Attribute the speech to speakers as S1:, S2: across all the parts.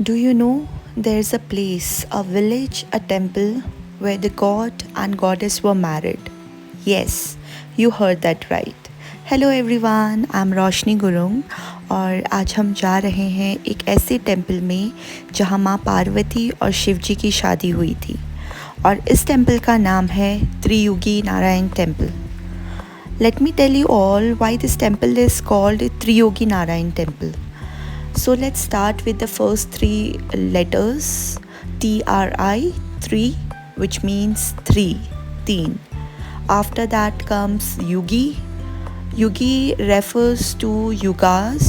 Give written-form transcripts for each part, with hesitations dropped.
S1: Do you know there's a place, a village, a temple where the god and goddess were married? Yes, you heard that right. Hello everyone, I am Roshni Gurung और आज हम जा रहे हैं एक ऐसे temple में जहां मां पार्वती और शिव जी की शादी हुई थी और इस टेम्पल का नाम है Triyugi Narayan temple. Let me tell you all why this temple is called Triyogi Narayan Temple. So let's start with the first three letters TRI, 3, which means 3, teen. After that comes Yugi. Yugi refers to yugas,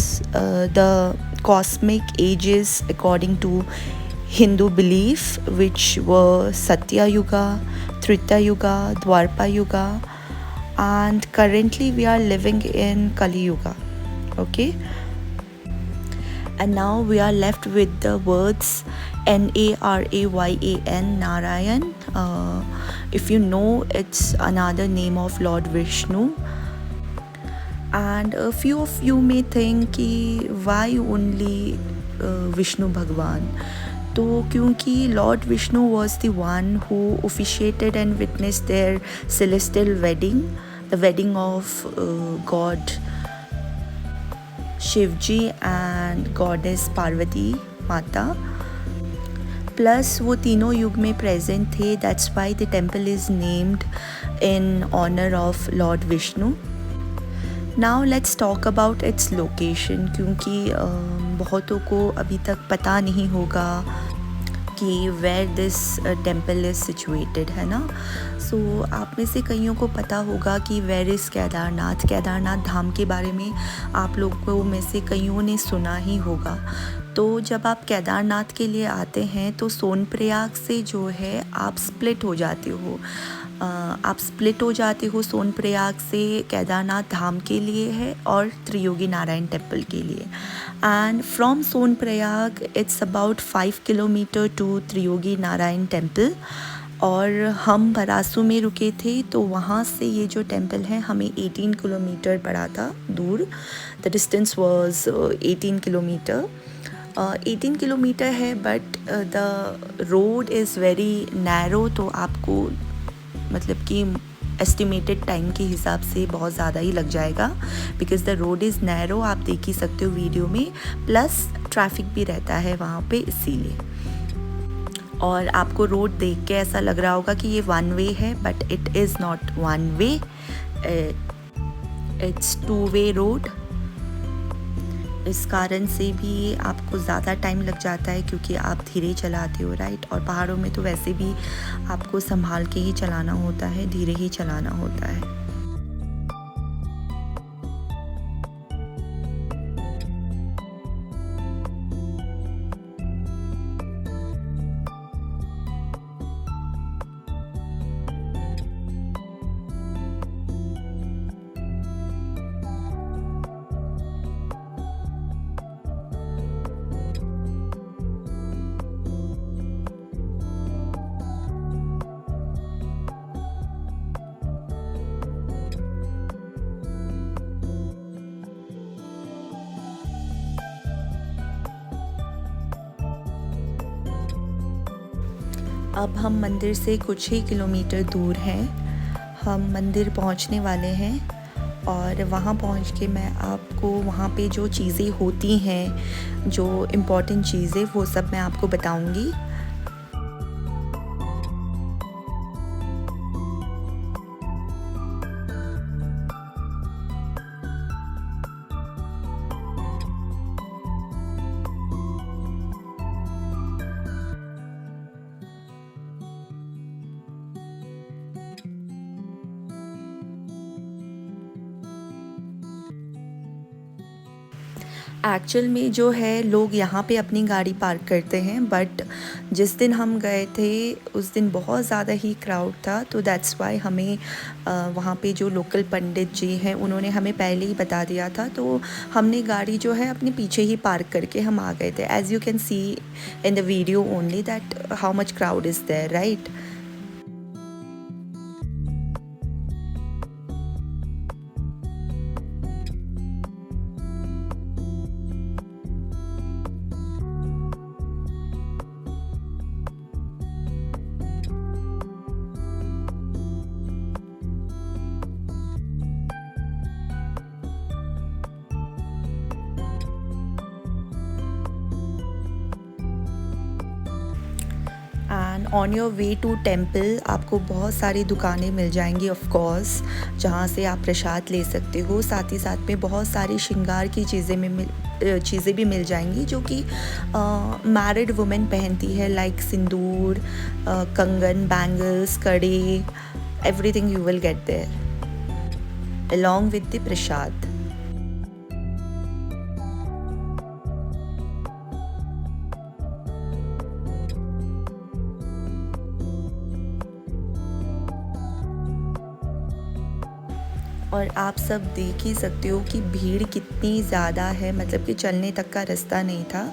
S1: the cosmic ages according to Hindu belief, which were Satya Yuga, Treta Yuga, Dwarpa Yuga, and currently we are living in Kali Yuga. Okay, and now we are left with the words Narayan, Narayan. If you know, it's another name of Lord Vishnu. And a few of you may think कि why only Vishnu Bhagwan. तो क्योंकि lord Vishnu was the one who officiated and witness their celestial wedding, the wedding of god Shiv ji and goddess Parvati माता. Plus वो तीनों युग में present थे. That's why the temple is named in honour of lord Vishnu. Now let's talk about its location, क्योंकि बहुतों को अभी तक पता नहीं होगा कि where this temple is situated, है ना. सो आप में से कईयों को पता होगा कि वेयर इज़ केदारनाथ. केदारनाथ धाम के बारे में आप लोगों में से कईयों ने सुना ही होगा. तो जब आप केदारनाथ के लिए आते हैं तो सोनप्रयाग से जो है आप स्प्लिट हो जाते हो. सोनप्रयाग से केदारनाथ धाम के लिए है और त्रियोगी नारायण टेम्पल के लिए. And from Sonprayag it's about 5 kilometre to Triyogi Narayan temple. और हम भरासू में रुके थे तो वहाँ से ये जो टेम्पल है हमें 18 किलोमीटर पड़ा था दूर. The distance was 18 kilometre. 18 kilometre है, but the road is very narrow. तो आपको मतलब कि एस्टिमेटेड टाइम के हिसाब से बहुत ज़्यादा ही लग जाएगा, because the road is narrow. आप देख ही सकते हो वीडियो में. प्लस ट्रैफिक भी रहता है वहाँ पे, इसीलिए. और आपको रोड देख के ऐसा लग रहा होगा कि ये वन वे है, but it is not one way, it's 2 way road. इस कारण से भी आपको ज़्यादा टाइम लग जाता है क्योंकि आप धीरे चलाते हो, राइट. और पहाड़ों में तो वैसे भी आपको संभाल के ही चलाना होता है, धीरे ही चलाना होता है. अब हम मंदिर से कुछ ही किलोमीटर दूर हैं. हम मंदिर पहुंचने वाले हैं और वहां पहुंच के मैं आपको वहां पे जो चीज़ें होती हैं, जो इम्पोर्टेंट चीज़ें, वो सब मैं आपको बताऊंगी. एक्चुअल में जो है लोग यहाँ पे अपनी गाड़ी पार्क करते हैं, बट जिस दिन हम गए थे उस दिन बहुत ज़्यादा ही क्राउड था. तो दैट्स वाई हमें वहाँ पे जो लोकल पंडित जी हैं उन्होंने हमें पहले ही बता दिया था. तो हमने गाड़ी जो है अपने पीछे ही पार्क करके हम आ गए थे. As you can see in the video only that how much crowd is there, right. And on your way to temple आपको बहुत सारी दुकानें मिल जाएंगी ऑफ कोर्स, जहाँ से आप प्रसाद ले सकते हो। साथ ही साथ में बहुत सारी श्रृंगार की चीज़ें भी मिल जाएंगी जो कि मैरिड वुमेन पहनती है, like Sindoor, kangan, bangles, kade, everything you will get there along with the prasad. और आप सब देख ही सकते हो कि भीड़ कितनी ज़्यादा है, मतलब कि चलने तक का रास्ता नहीं था।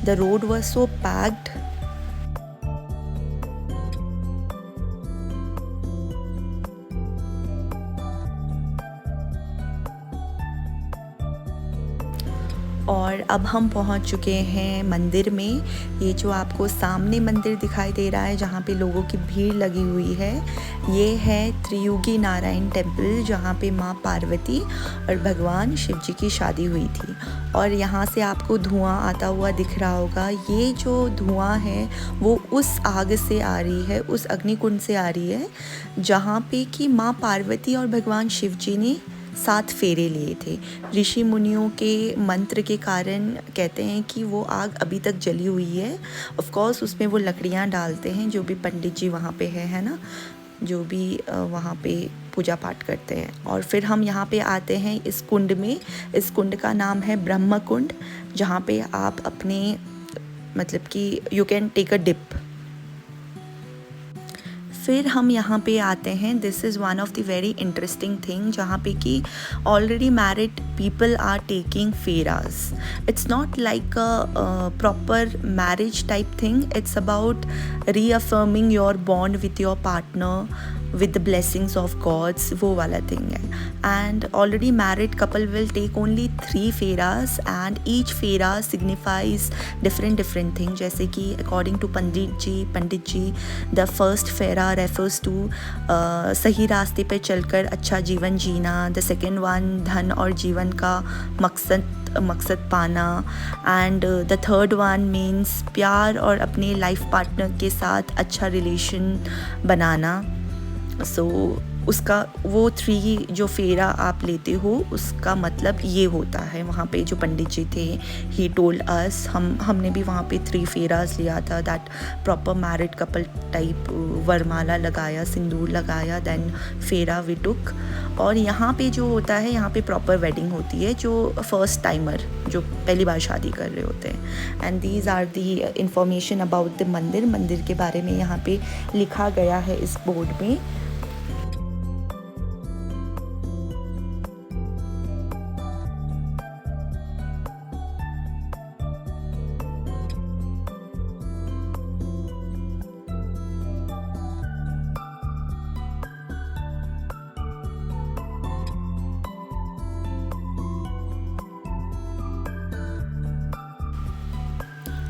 S1: The road was so packed. और अब हम पहुंच चुके हैं मंदिर में। ये जो आपको सामने मंदिर दिखाई दे रहा है जहाँ पे लोगों की भीड़ लगी हुई है, ये है त्रियुगी नारायण टेम्पल, जहाँ पे माँ पार्वती और भगवान शिव जी की शादी हुई थी। और यहाँ से आपको धुआं आता हुआ दिख रहा होगा। ये जो धुआं है वो उस आग से आ रही है, उस अग्निकुंड से आ रही है जहाँ पे कि माँ पार्वती और भगवान शिव जी ने 7 फेरे लिए थे। ऋषि मुनियों के मंत्र के कारण कहते हैं कि वो आग अभी तक जली हुई है। ऑफ कोर्स उसमें वो लकड़ियाँ डालते हैं, जो भी पंडित जी वहाँ पे है ना, जो भी वहाँ पे पूजा पाठ करते हैं। और फिर हम यहाँ पे आते हैं इस कुंड में। इस कुंड का नाम है ब्रह्म कुंड, जहाँ पे आप अपने मतलब कि you can take a dip. फिर हम यहाँ पे आते हैं, this is one of the very interesting thing, जहाँ पे कि already married people are taking pheras. It's not like a proper marriage type thing, it's about reaffirming your bond with your partner with the blessings of gods, वो वाला thing है। And already married couple will take only 3 pheras and each phera signifies different thing. जैसे कि according to pandit ji the first phera refers to सही रास्ते पे चलकर अच्छा जीवन जीना। द सेकेंड वन धन और जीवन का मकसद पाना। And the third one means प्यार और अपने लाइफ पार्टनर के साथ अच्छा रिलेशन बनाना। उसका वो 3 जो फेरा आप लेते हो उसका मतलब ये होता है। वहाँ पे जो पंडित जी थे, ही टोल्ड अस, हमने भी वहाँ पे 3 फेराज लिया था, that proper married couple type, वरमाला लगाया, सिंदूर लगाया, देन फेरा वी टुक। और यहाँ पे जो होता है, यहाँ पे प्रॉपर वेडिंग होती है, जो फर्स्ट टाइमर जो पहली बार शादी कर रहे होते हैं। And these are the information about the mandir के बारे में यहाँ पे लिखा गया है इस बोर्ड में।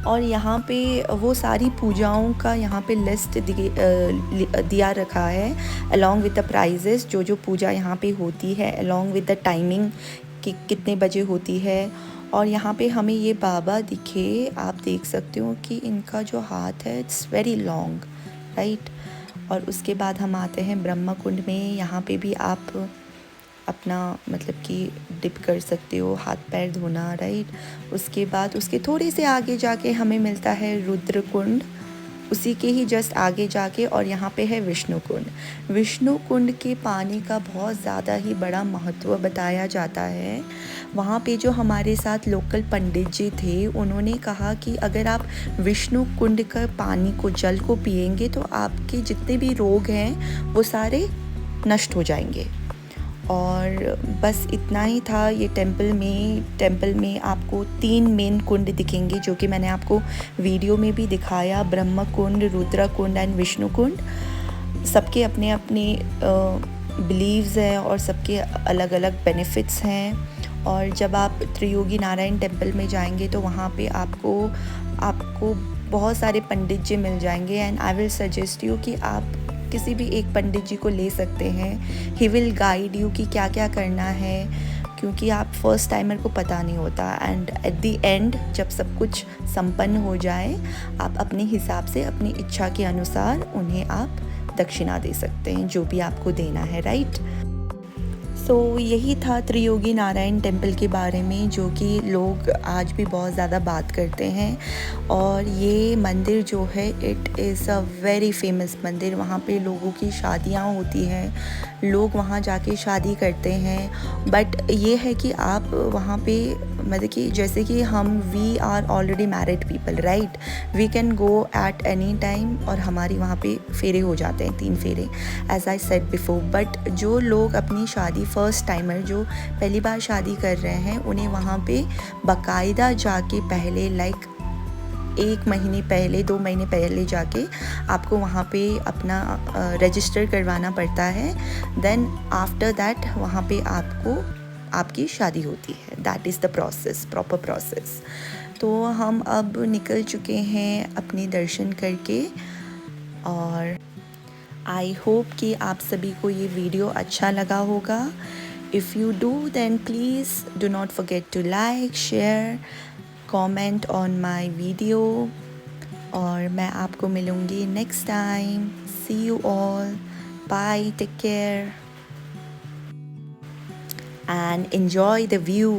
S1: और यहाँ पे वो सारी पूजाओं का यहाँ पे लिस्ट दिया रखा है अलॉन्ग विद द प्राइजेस, जो पूजा यहाँ पे होती है, अलॉन्ग विद द टाइमिंग कि कितने बजे होती है। और यहाँ पे हमें ये बाबा दिखे, आप देख सकते हो कि इनका जो हाथ है इट्स वेरी लॉन्ग, राइट। और उसके बाद हम आते हैं ब्रह्म कुंड में। यहाँ पे भी आप अपना मतलब कि डिप कर सकते हो, हाथ पैर धोना, राइट। उसके बाद उसके थोड़े से आगे जाके हमें मिलता है रुद्र कुंड, उसी के ही जस्ट आगे जाके। और यहाँ पे है विष्णु कुंड। विष्णु कुंड के पानी का बहुत ज़्यादा ही बड़ा महत्व बताया जाता है। वहाँ पे जो हमारे साथ लोकल पंडित जी थे, उन्होंने कहा कि अगर आप विष्णु कुंड का पानी को, जल को पिएंगे तो आपके जितने भी रोग हैं वो सारे नष्ट हो जाएंगे। और बस इतना ही था ये टेम्पल में आपको 3 मेन कुंड दिखेंगे, जो कि मैंने आपको वीडियो में भी दिखाया, ब्रह्म कुंड, रुद्र कुंड एंड विष्णु कुंड। सबके अपने अपने बिलीव्स हैं और सबके अलग अलग बेनिफिट्स हैं। और जब आप त्रियोगी नारायण टेम्पल में जाएंगे तो वहाँ पे आपको बहुत सारे पंडित जी मिल जाएंगे। And I will suggest you कि आप किसी भी एक पंडित जी को ले सकते हैं। ही विल गाइड यू कि क्या क्या करना है, क्योंकि आप फर्स्ट टाइमर को पता नहीं होता। एंड एट द एंड जब सब कुछ संपन्न हो जाए, आप अपने हिसाब से अपनी इच्छा के अनुसार उन्हें आप दक्षिणा दे सकते हैं, जो भी आपको देना है, राइट। सो यही था त्रियोगी नारायण टेम्पल के बारे में, जो कि लोग आज भी बहुत ज़्यादा बात करते हैं। और ये मंदिर जो है, it is a very famous मंदिर। वहाँ पे लोगों की शादियाँ होती हैं, लोग वहाँ जाके शादी करते हैं। बट ये है कि आप वहाँ पे मतलब कि जैसे कि we are already married people, right, we can go at any time, और हमारी वहाँ पे फेरे हो जाते हैं, 3 फेरे, as I said before. But जो लोग अपनी शादी फर्स्ट टाइमर जो पहली बार शादी कर रहे हैं, उन्हें वहाँ पे बाकायदा जाके पहले 1 महीने पहले 2 महीने पहले जाके आपको वहाँ पे अपना रजिस्टर करवाना पड़ता है। देन आफ्टर दैट वहाँ पे आपकी शादी होती है। That is the process, proper process. तो हम अब निकल चुके हैं अपने दर्शन करके, और आई होप कि आप सभी को ये वीडियो अच्छा लगा होगा। If you do then please do not forget to like, share, comment on my video. और मैं आपको मिलूँगी next time. See you all, bye, take care and enjoy the view.